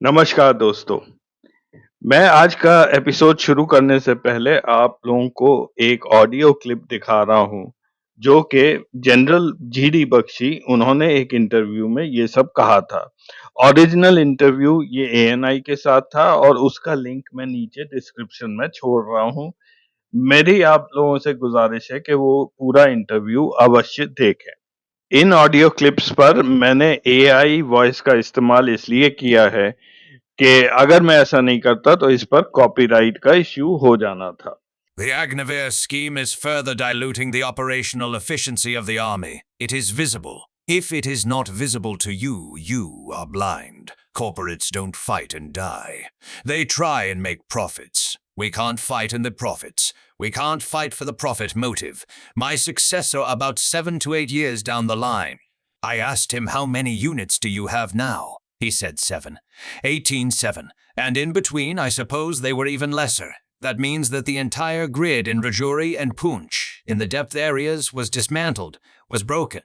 नमस्कार दोस्तों। मैं आज का एपिसोड शुरू करने से पहले आप लोगों को एक ऑडियो क्लिप दिखा रहा हूँ, जो कि जनरल जीडी बख्शी उन्होंने एक इंटरव्यू में ये सब कहा था। ओरिजिनल इंटरव्यू ये एएनआई के साथ था और उसका लिंक मैं नीचे डिस्क्रिप्शन में छोड़ रहा हूँ। मेरी आप लोगों से गुजारिश है कि वो पूरा इंटरव्यू अवश्य देखें। इन ऑडियो क्लिप्स पर मैंने एआई वॉइस का इस्तेमाल इसलिए किया है कि अगर मैं ऐसा नहीं करता तो इस पर कॉपीराइट का इश्यू हो जाना था। The Agniveer scheme is further diluting the operational efficiency of the army. It is visible. If it is not visible to you, you are blind. Corporates don't fight and die. They try and make profits. We can't fight in the profits. We can't fight for the profit motive. My successor about 7 to 8 years down the line. I asked him, how many units do you have now? He said 7. 18-7. And in between, I suppose they were even lesser. That means that the entire grid in Rajouri and Poonch, in the depth areas, was dismantled, was broken.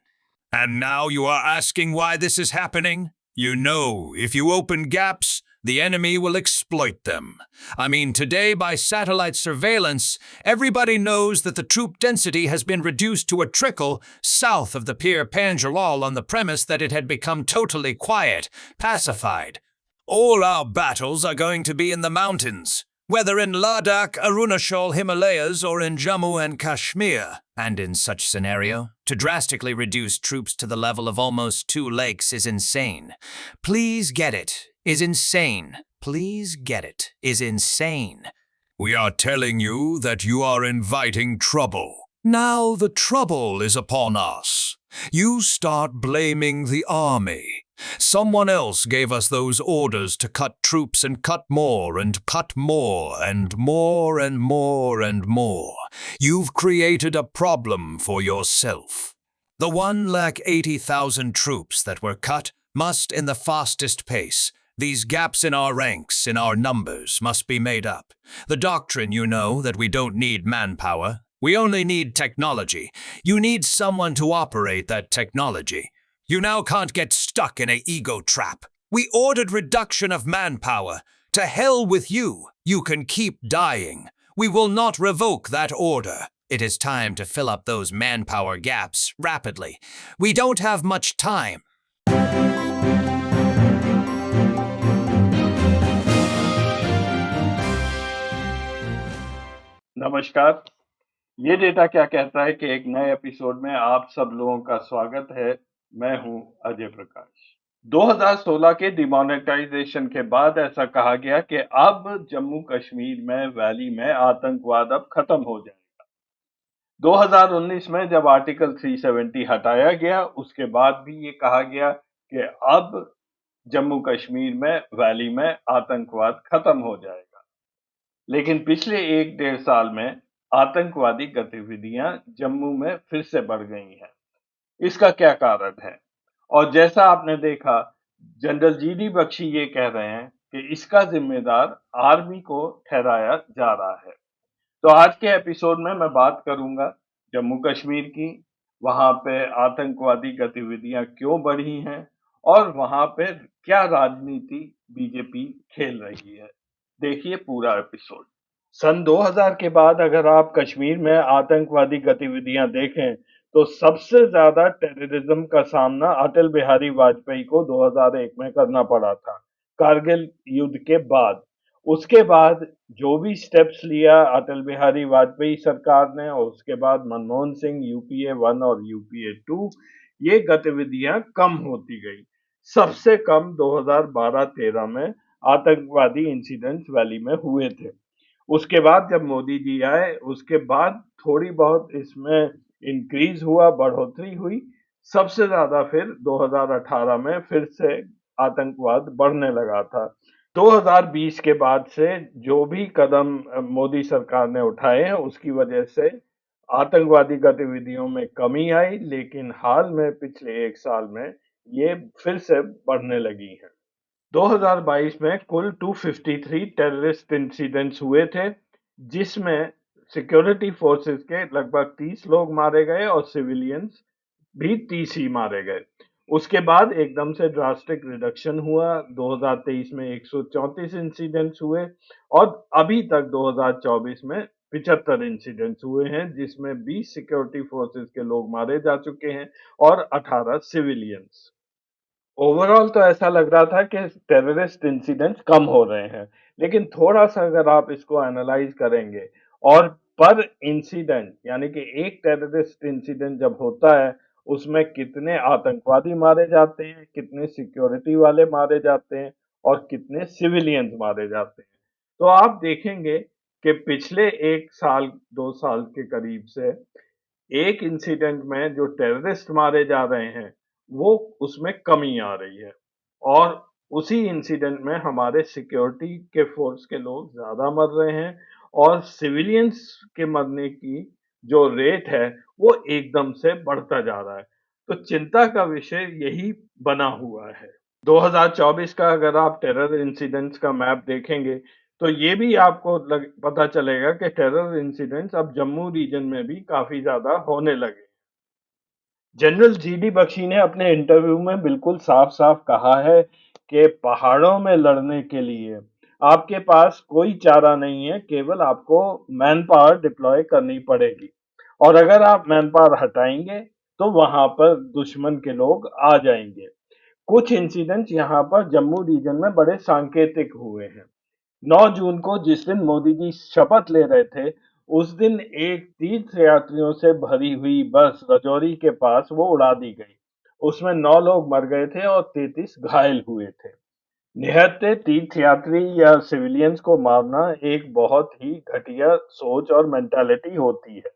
And now you are asking why this is happening? You know, if you open gaps, the enemy will exploit them. I mean, today by satellite surveillance, everybody knows that the troop density has been reduced to a trickle south of the Pir Panjalal on the premise that it had become totally quiet, pacified. All our battles are going to be in the mountains. Whether in Ladakh, Arunachal Himalayas, or in Jammu and Kashmir. And in such scenario, to drastically reduce troops to the level of almost 2 lakes is insane. Please get it, is insane. Please get it, is insane. We are telling you that you are inviting trouble. Now the trouble is upon us. You start blaming the army. Someone else gave us those orders to cut troops and cut more and cut more and more and more and more. You've created a problem for yourself. The 180,000 troops that were cut must, in the fastest pace, these gaps in our ranks, in our numbers, must be made up. The doctrine, you know, that we don't need manpower. We only need technology. You need someone to operate that technology. You now can't get stuck in an ego trap. We ordered reduction of manpower. To hell with you. You can keep dying. We will not revoke that order. It is time to fill up those manpower gaps rapidly. We don't have much time. नमस्कार। ये data क्या कहता है कि एक नए episode में आप सब लोगों का स्वागत है। मैं हूं अजय प्रकाश। 2016 के डिमोनेटाइजेशन के बाद ऐसा कहा गया कि अब जम्मू कश्मीर में वैली में आतंकवाद अब खत्म हो जाएगा। 2019 में जब आर्टिकल 370 हटाया गया, उसके बाद भी ये कहा गया कि अब जम्मू कश्मीर में वैली में आतंकवाद खत्म हो जाएगा। लेकिन पिछले 1 डेढ़ साल में आतंकवादी गतिविधियां जम्मू में फिर से बढ़ गई हैं। इसका क्या कारण है? और जैसा आपने देखा, जनरल जीडी बख्शी ये कह रहे हैं कि इसका जिम्मेदार आर्मी को ठहराया जा रहा है। तो आज के एपिसोड में मैं बात करूंगा जम्मू कश्मीर की, वहां पे आतंकवादी गतिविधियां क्यों बढ़ी हैं और वहां पे क्या राजनीति बीजेपी खेल रही है। देखिए पूरा एपिसोड। सन 2000 के बाद अगर आप कश्मीर में आतंकवादी गतिविधियां देखें तो सबसे ज्यादा टेररिज्म का सामना अटल बिहारी वाजपेयी को 2001 में करना पड़ा था, कारगिल युद्ध के बाद। उसके बाद जो भी स्टेप्स लिया अटल बिहारी वाजपेयी सरकार ने और उसके बाद मनमोहन सिंह यूपीए 1 और यूपीए 2, ये गतिविधियां कम होती गई। सबसे कम 2012-13 में आतंकवादी इंसिडेंट्स वैली में हुए थे। उसके बाद जब मोदी जी आए, उसके बाद थोड़ी बहुत इसमें इंक्रीज हुआ, बढ़ोतरी हुई। सबसे ज्यादा फिर 2018 में फिर से आतंकवाद बढ़ने लगा था। 2020 के बाद से जो भी कदम मोदी सरकार ने उठाए हैं, उसकी वजह से आतंकवादी गतिविधियों में कमी आई, लेकिन हाल में पिछले 1 साल में ये फिर से बढ़ने लगी हैं। 2022 में कुल 253 टेररिस्ट इंसिडेंट्स हुए थे, जिसमें सिक्योरिटी फोर्सेस के लगभग 30 लोग मारे गए और सिविलियंस भी 30 ही मारे गए। उसके बाद एकदम से ड्रास्टिक रिडक्शन हुआ। 2023 में 134 इंसिडेंट्स हुए और अभी तक 2024 में 75 इंसिडेंट्स हुए हैं, जिसमें 20 सिक्योरिटी फोर्सेस के लोग मारे जा चुके हैं और 18 सिविलियंस। ओवरऑल तो ऐसा लग रहा था कि टेररिस्ट इंसिडेंट्स कम हो रहे हैं, लेकिन थोड़ा-सा अगर आप इसको एनालाइज़ करेंगे और पर इंसिडेंट यानी कि एक टेररिस्ट इंसिडेंट जब होता है, उसमें कितने आतंकवादी मारे जाते हैं, कितने सिक्योरिटी वाले मारे जाते हैं और कितने सिविलियंस मारे जाते हैं। तो आप देखेंगे कि पिछले 1 साल, 2 साल के करीब से एक इंसिडेंट में जो टेररिस्ट मारे जा रहे हैं, वो उसमें कमी आ रही है और उसी इंसिडेंट में हमारे सिक्योरिटी के फ़ोर्स के लोग ज़्यादा मर रहे हैं और सिविलियंस के मरने की जो रेट है, वो एकदम से बढ़ता जा रहा है। तो चिंता का विषय यही बना हुआ है। 2024 का अगर आप टेरर इंसिडेंट्स का मैप देखेंगे, तो ये भी आपको पता चलेगा कि टेरर इंसिडेंट्स अब जम्मू रीजन में भी काफ़ी ज़्यादा होने लगे। जनरल जीडी बख्शी ने अपने इंटरव्यू में बिल्कुल साफ-साफ कहा है कि पहाड़ों में लड़ने के लिए आपके पास कोई चारा नहीं है, केवल आपको मैन पावर डिप्लॉय करनी पड़ेगी और अगर आप मैन पावर हटाएँगे, तो वहाँ पर दुश्मन के लोग आ जाएँगे। कुछ इंसिडेंट्स यहाँ पर जम्मू रीजन में बड़े सांकेतिक हुए हैं। 9 जून को जिस दिन मोदी जी शपथ ले रहे थे, उस दिन एक तीर्थ यात्रियों से भरी हुई बस राजौरी के पास वो उड़ा दी गई। उसमें 9 लोग मर गए थे और 33 घायल हुए थे। निहत्थे तीर्थयात्री या सिविलियंस को मारना एक बहुत ही घटिया सोच और मेंटालिटी होती है।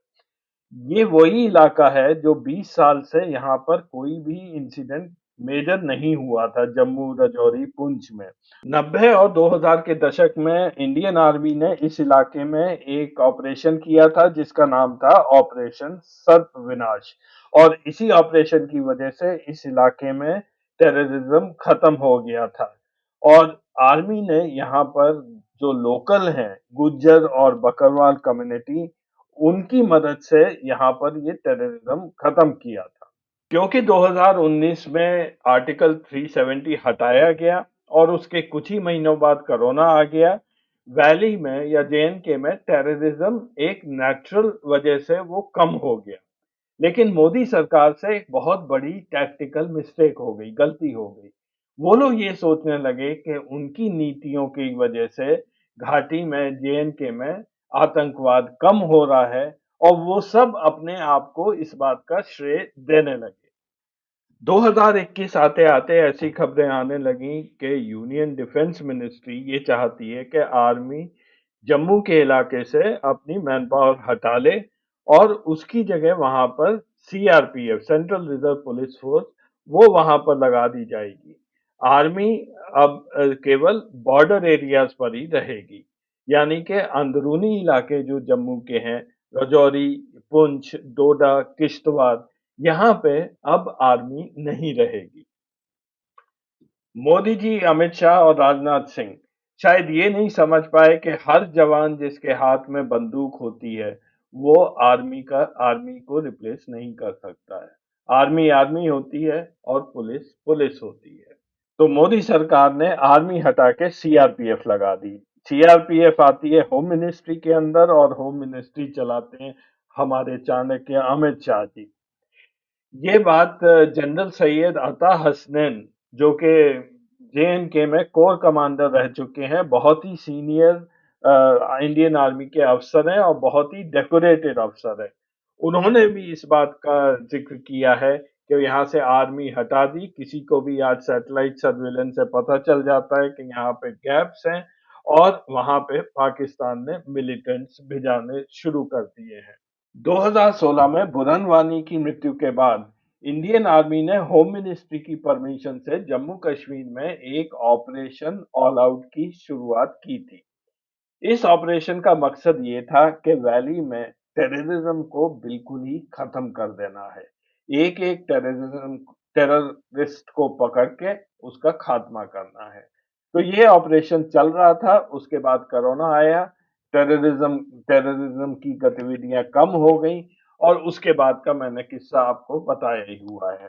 ये वही इलाका है जो 20 साल से यहाँ पर कोई भी इंसिडेंट मेजर नहीं हुआ था जम्मू, राजौरी, पुंछ में। 90 और 2000 के दशक में इंडियन आर्मी ने इस इलाके में एक ऑपरेशन किया था जिसका नाम था ऑपरेशन सर्पविनाश और इसी ऑपरेशन की वजह से इस इलाके में टेररिज्म खत्म हो गया था और आर्मी ने यहाँ पर जो लोकल हैं गुज्जर और बकरवाल कम्युनिटी उनकी मदद से यहाँ पर ये टेररिज्म खत्म किया था। क्योंकि 2019 में आर्टिकल 370 हटाया गया और उसके कुछ ही महीनों बाद कोरोना आ गया, वैली में या जेएनके में टेररिज्म एक नेचुरल वजह से वो कम हो गया। लेकिन मोदी सरकार से एक बहुत बड़ी टैक्टिकल मिस्टेक हो गई, गलती हो गई। वो लोग ये सोचने लगे कि उनकी नीतियों की वजह से घाटी में, जेएनके में आतंकवाद कम हो रहा है और वो सब अपने आप को इस बात का श्रेय देने लगे। 2021 आते-आते ऐसी खबरें आने लगी कि यूनियन डिफेंस मिनिस्ट्री ये चाहती है कि आर्मी जम्मू के इलाके से अपनी मैन पावर हटा ले और उसकी जगह वहां पर CRPF central reserve police force वो वहां पर लगा दी जाएगी। आर्मी अब केवल बॉर्डर एरियाज पर ही रहेगी, यानी कि अंदरूनी इलाके जो जम्मू के हैं, राजौरी, पुंछ, डोडा, किश्तवाड़, यहाँ पे अब आर्मी नहीं रहेगी। मोदी जी, अमित शाह और राजनाथ सिंह शायद ये नहीं समझ पाए कि हर जवान जिसके हाथ में बंदूक होती है, वो आर्मी को रिप्लेस नहीं कर सकता है। आर्मी आर्मी होती है और पुलिस पुलिस होती है। तो मोदी सरकार ने आर्मी हटा के सीआरपीएफ लगा दी। सीआरपीएफ आती है होम मिनिस्ट्री के अंदर और होम मिनिस्ट्री चलाते हैं हमारे चाणक्य अमित शाह जी। ये बात जनरल सैयद अता हसनैन जो कि जेएनके में कोर कमांडर रह चुके हैं, बहुत ही सीनियर इंडियन आर्मी के अफ़सर हैं और बहुत ही डेकोरेटेड अफ़सर हैं। उन्होंने भी इस बात का ज़िक्र किया है कि यहाँ से आर्मी हटा दी, किसी को भी आज सैटेलाइट सर्विलेंस से पता चल जाता है कि यहाँ पे गैप्स हैं और वहाँ पे पाकिस्तान ने मिलिटेंट्स भिजाने शुरू कर दिए हैं। 2016 में बुरहान वानी की मृत्यु के बाद इंडियन आर्मी ने होम मिनिस्ट्री की परमिशन से जम्मू कश्मीर में एक ऑपरेशन ऑल आउट की शुरुआत की थी। इस ऑपरेशन का मकसद ये था कि वैली में टेररिज्म को बिल्कुल ही खत्म कर देना है। एक-एक टेररिस्ट को पकड़ के उसका खात्मा करना है। तो ये ऑपरेशन चल रहा था, उसके बाद कोरोना आया, टेररिज्म टेररिज्म की गतिविधियां कम हो गई और उसके बाद का मैंने किस्सा आपको बताया ही हुआ है।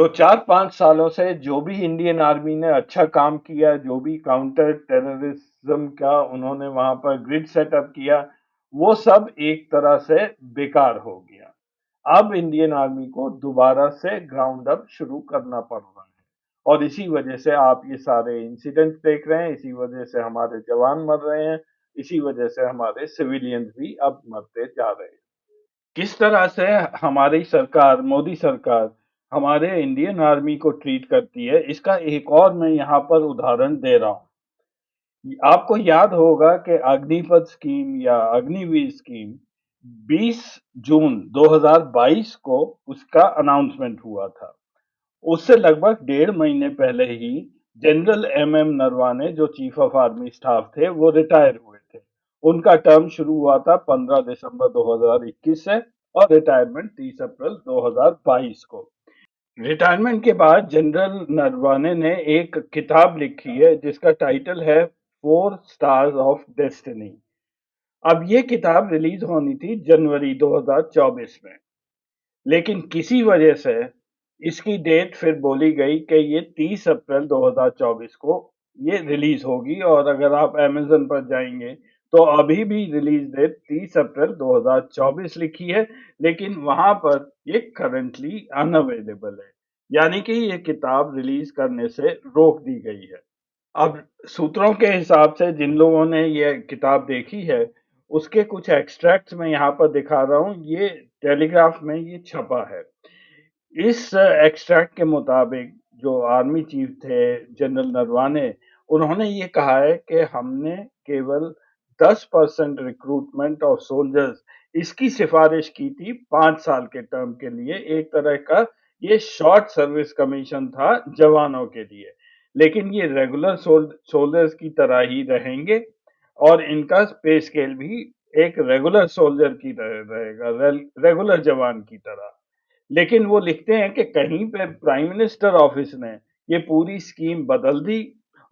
तो 4-5 सालों से जो भी इंडियन आर्मी ने अच्छा काम किया, जो भी काउंटर टेररिज्म का उन्होंने वहां पर ग्रिड सेटअप किया, वो सब एक तरह से बेकार हो गया। अब इंडियन आर्मी को दोबारा से ग्राउंड अप शुरू करना पड़ रहा है और इसी वजह से आप ये सारे इंसिडेंट्स देख रहे हैं, इसी वजह से हमारे जवान मर रहे हैं, इसी वजह से हमारे सिविलियंस भी अब मरते जा रहे हैं। किस तरह से हमारी सरकार, मोदी सरकार, हमारे इंडियन आर्मी को ट्रीट करती है, इसका एक और मैं यहाँ पर उदाहरण दे रहा हूँ। आपको याद होगा कि अग्निपथ स्कीम या अग्निवीर स्कीम 20 जून 2022 को उसका अनाउंसमेंट हुआ था। उससे लगभग 1.5 महीने पहले ही जनरल एम.एम. नरवाने जो चीफ ऑफ आर्मी स्टाफ थे, वो रिटायर हुए थे। उनका टर्म शुरू हुआ था 15 दिसंबर 2021 से और रिटायरमेंट 30 अप्रैल 2022 को। रिटायरमेंट के बाद जनरल नरवाने ने एक किताब लिखी है जिसका टाइटल है 4 स्टार्स ऑफ डेस्टिनी। अब ये किताब रिलीज होनी थी जनवरी 2024 में, लेकिन किसी वजह से इसकी डेट फिर बोली गई कि ये 30 अप्रैल 2024 को ये रिलीज होगी और अगर आप अमेज़न पर जाएंगे तो अभी भी रिलीज डेट 30 अप्रैल 2024 लिखी है, लेकिन वहां पर ये करंटली अनअवेलेबल है, यानी कि ये किताब रिलीज करने से रोक दी गई है। अब सूत्रों के हिसाब से जिन लोगों ने ये किताब देखी है, उसके कुछ एक्सट्रैक्ट्स मैं यहाँ पर दिखा रहा हूँ, ये टेलीग्राफ में ये छपा है। इस एक्सट्रैक्ट के मुताबिक जो आर्मी चीफ थे जनरल नरवाने, उन्होंने ये कहा है कि हमने केवल 10% रिक्रूटमेंट ऑफ सोल्जर्स इसकी सिफारिश की थी 5 साल के टर्म के लिए, एक तरह का ये शॉर्ट सर्विस कमीशन था जवानों के लिए, लेकिन ये रेगुलर सोल्जर्स की तरह ही रहेंगे और इनका पे स्केल भी एक रेगुलर सोल्जर की तरह रहेगा, रेगुलर जवान की तरह। लेकिन वो लिखते हैं कि कहीं पे प्राइम मिनिस्टर ऑफिस ने ये पूरी स्कीम बदल दी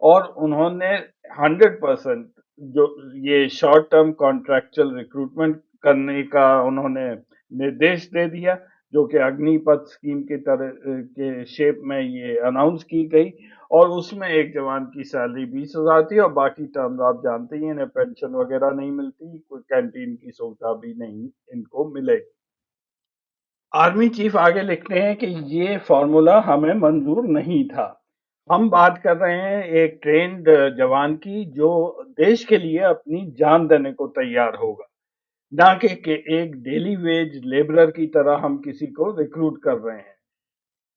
और उन्होंने 100% जो ये शॉर्ट टर्म कॉन्ट्रैक्चुअल रिक्रूटमेंट करने का उन्होंने निर्देश दे दिया, जो कि अग्निपथ स्कीम की तरह के शेप में ये अनाउंस की गई और उसमें एक जवान की सैलरी 20,000 थी और बाकी टर्म्स आप जानते ही हैं, इन्हें पेंशन वगैरह नहीं मिलती, कोई कैंटीन की सुविधा भी नहीं इनको मिलेगी। आर्मी चीफ आगे लिखते हैं कि ये फॉर्मूला हमें मंजूर नहीं था। हम बात कर रहे हैं एक ट्रेन्ड जवान की जो देश के लिए अपनी जान देने को तैयार होगा, ना कि एक डेली वेज लेबरर की तरह हम किसी को रिक्रूट कर रहे हैं।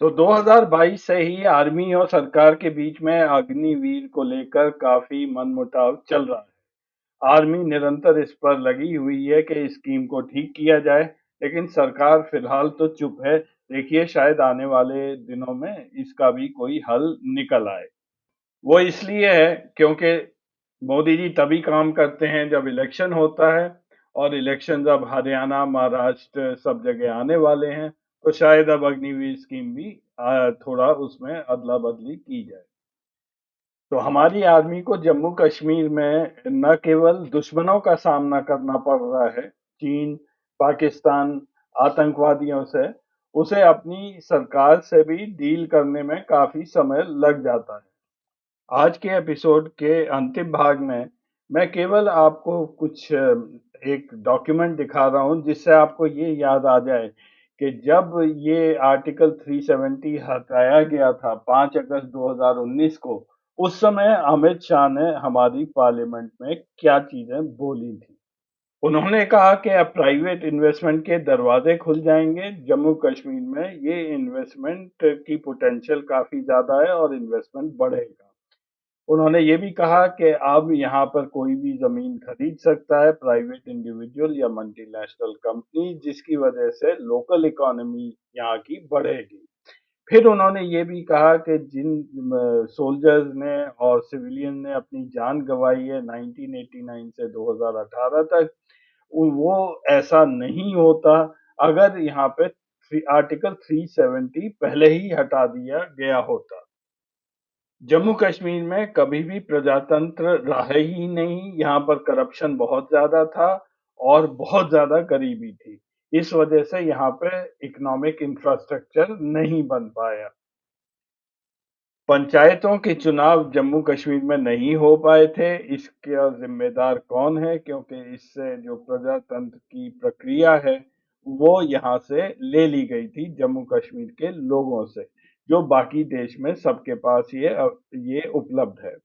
तो 2022 से ही आर्मी और सरकार के बीच में अग्निवीर को लेकर काफी मनमुटाव चल रहा है। आर्मी निरंतर इस पर लगी हुई है कि इस स्कीम को ठीक किया जाए, लेकिन सरकार फिलहाल तो चुप है। देखिए शायद आने वाले दिनों में इसका भी कोई हल निकल आए। वो इसलिए है क्योंकि मोदी जी तभी काम करते हैं जब इलेक्शन होता है और इलेक्शन अब हरियाणा, महाराष्ट्र सब जगह आने वाले हैं, तो शायद अब अग्निवीर स्कीम भी थोड़ा उसमें अदला-बदली की जाए। तो हमारी आर्मी को जम्मू कश्मीर में न केवल दुश्मनों का सामना करना पड़ रहा है, चीन, पाकिस्तान, आतंकवादियों से, उसे अपनी सरकार से भी डील करने में काफ़ी समय लग जाता है। आज के एपिसोड के अंतिम भाग में मैं केवल आपको कुछ एक डॉक्यूमेंट दिखा रहा हूँ जिससे आपको ये याद आ जाए कि जब ये आर्टिकल 370 हटाया गया था 5 अगस्त 2019 को, उस समय अमित शाह ने हमारी पार्लियामेंट में क्या चीजें बोली थी। उन्होंने कहा कि अब प्राइवेट इन्वेस्टमेंट के दरवाजे खुल जाएंगे जम्मू कश्मीर में, ये इन्वेस्टमेंट की पोटेंशियल काफी ज्यादा है और इन्वेस्टमेंट बढ़ेगा। उन्होंने ये भी कहा कि अब यहाँ पर कोई भी ज़मीन खरीद सकता है, प्राइवेट इंडिविजुअल या मल्टीनेशनल कंपनी, जिसकी वजह से लोकल इकोनॉमी यहाँ की बढ़ेगी। फिर उन्होंने ये भी कहा कि जिन सोल्जर्स ने और सिविलियन ने अपनी जान गंवाई है 1989 से 2018 तक, वो ऐसा नहीं होता अगर यहाँ पे आर्टिकल 370 पहले ही हटा दिया गया होता। जम्मू कश्मीर में कभी भी प्रजातंत्र रहा ही नहीं, यहाँ पर करप्शन बहुत ज़्यादा था और बहुत ज़्यादा गरीबी थी। इस वजह से यहाँ पे इकोनॉमिक इंफ्रास्ट्रक्चर नहीं बन पाया। पंचायतों के चुनाव जम्मू कश्मीर में नहीं हो पाए थे, इसका ज़िम्मेदार कौन है? क्योंकि इससे जो प्रजातंत्र की प्रक्रिया है, वो यहाँ से ले ली गई थी जम्मू कश्मीर के लोगों से, जो बाकी देश में सबके पास ये उपलब्ध है।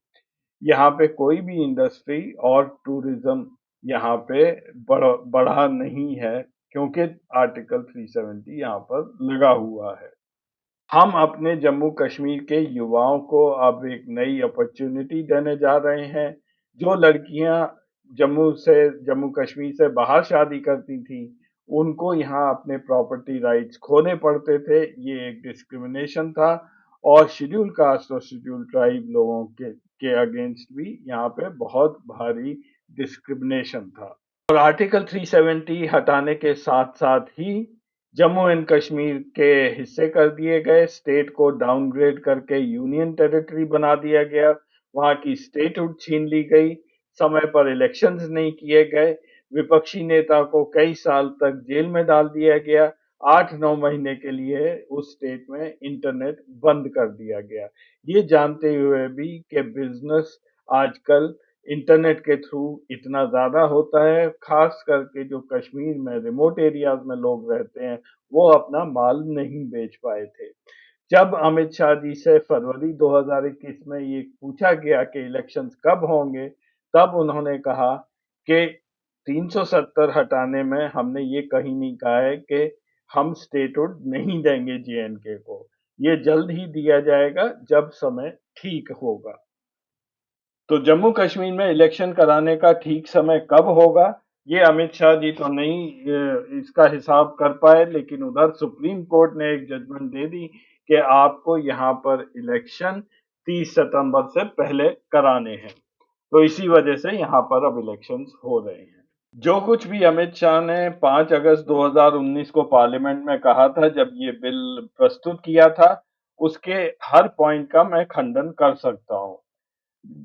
यहाँ पे कोई भी इंडस्ट्री और टूरिज्म यहाँ पे बढ़ा नहीं है, क्योंकि आर्टिकल 370 यहाँ पर लगा हुआ है। हम अपने जम्मू कश्मीर के युवाओं को अब एक नई अपॉर्चुनिटी देने जा रहे हैं। जो लड़कियां जम्मू कश्मीर से बाहर शादी करती थी, उनको यहाँ अपने प्रॉपर्टी राइट्स खोने पड़ते थे। ये एक डिस्क्रिमिनेशन था और शेड्यूल कास्ट और शेड्यूल ट्राइब लोगों के अगेंस्ट भी यहाँ पे बहुत भारी डिस्क्रिमिनेशन था। और आर्टिकल 370 हटाने के साथ-साथ ही जम्मू एंड कश्मीर के हिस्से कर दिए गए, स्टेट को डाउनग्रेड करके यूनियन टेरिटरी बना दिया गया, वहाँ की स्टेटहुड छीन ली गई, समय पर इलेक्शंस नहीं किए गए, विपक्षी नेता को कई साल तक जेल में डाल दिया गया, 8-9 महीने के लिए उस स्टेट में इंटरनेट बंद कर दिया गया। ये जानते हुए भी कि बिज़नेस आजकल इंटरनेट के थ्रू इतना ज़्यादा होता है, ख़ास करके जो कश्मीर में रिमोट एरियाज़ में लोग रहते हैं, वो अपना माल नहीं बेच पाए थे। जब अमित शाह जी से फरवरी 2021 में ये पूछा गया कि इलेक्शंस कब होंगे, तब उन्होंने कहा कि 370 हटाने में हमने ये कहीं नहीं कहा है कि हम स्टेटहुड नहीं देंगे जे-एंड-के को। ये जल्द ही दिया जाएगा जब समय ठीक होगा। तो जम्मू कश्मीर में इलेक्शन कराने का ठीक समय कब होगा, ये अमित शाह जी तो नहीं इसका हिसाब कर पाए, लेकिन उधर सुप्रीम कोर्ट ने एक जजमेंट दे दी कि आपको यहाँ पर इलेक्शन 30 सितंबर से पहले कराने हैं। तो इसी वजह से यहाँ पर अब इलेक्शंस हो रहे हैं। जो कुछ भी अमित शाह ने 5 अगस्त 2019 को पार्लियामेंट में कहा था जब ये बिल प्रस्तुत किया था, उसके हर पॉइंट का मैं खंडन कर सकता हूँ।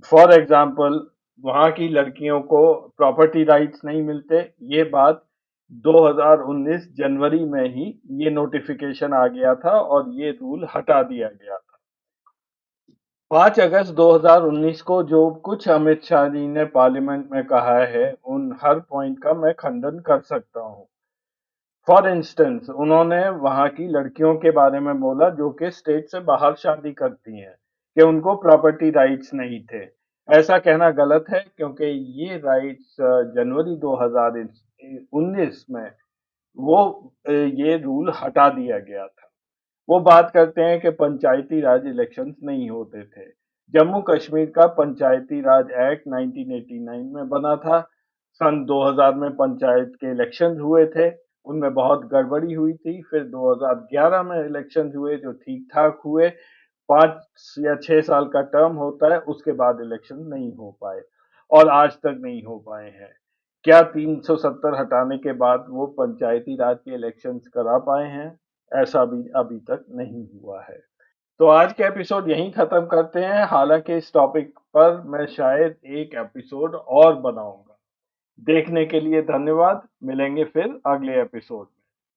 फॉर एग्जाम्पल, वहाँ की लड़कियों को प्रॉपर्टी राइट्स नहीं मिलते, ये बात 2019 जनवरी में ही ये नोटिफिकेशन आ गया था और ये रूल हटा दिया गया था। 5 अगस्त 2019 को जो कुछ अमित शाह जी ने पार्लियामेंट में कहा है, उन हर पॉइंट का मैं खंडन कर सकता हूँ। फॉर इंस्टेंस उन्होंने वहाँ की लड़कियों के बारे में बोला जो कि स्टेट से बाहर शादी करती हैं, कि उनको प्रॉपर्टी राइट्स नहीं थे। ऐसा कहना गलत है क्योंकि ये राइट्स जनवरी 2019 में ये रूल हटा दिया गया था। वो बात करते हैं कि पंचायती राज इलेक्शंस नहीं होते थे। जम्मू कश्मीर का पंचायती राज एक्ट 1989 में बना था। सन 2000 में पंचायत के इलेक्शंस हुए थे, उनमें बहुत गड़बड़ी हुई थी। फिर 2011 में इलेक्शंस हुए जो ठीक-ठाक हुए। 5 या 6 साल का टर्म होता है, उसके बाद इलेक्शन नहीं हो पाए और आज तक नहीं हो पाए हैं। क्या 370 हटाने के बाद वो पंचायती राज के इलेक्शंस करा पाए हैं? ऐसा भी अभी तक नहीं हुआ है। तो आज के एपिसोड यहीं खत्म करते हैं। हालांकि इस टॉपिक पर मैं शायद एक एपिसोड और बनाऊंगा। देखने के लिए धन्यवाद। मिलेंगे फिर अगले एपिसोड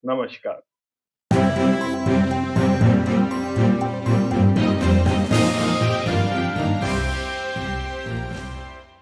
में। नमस्कार।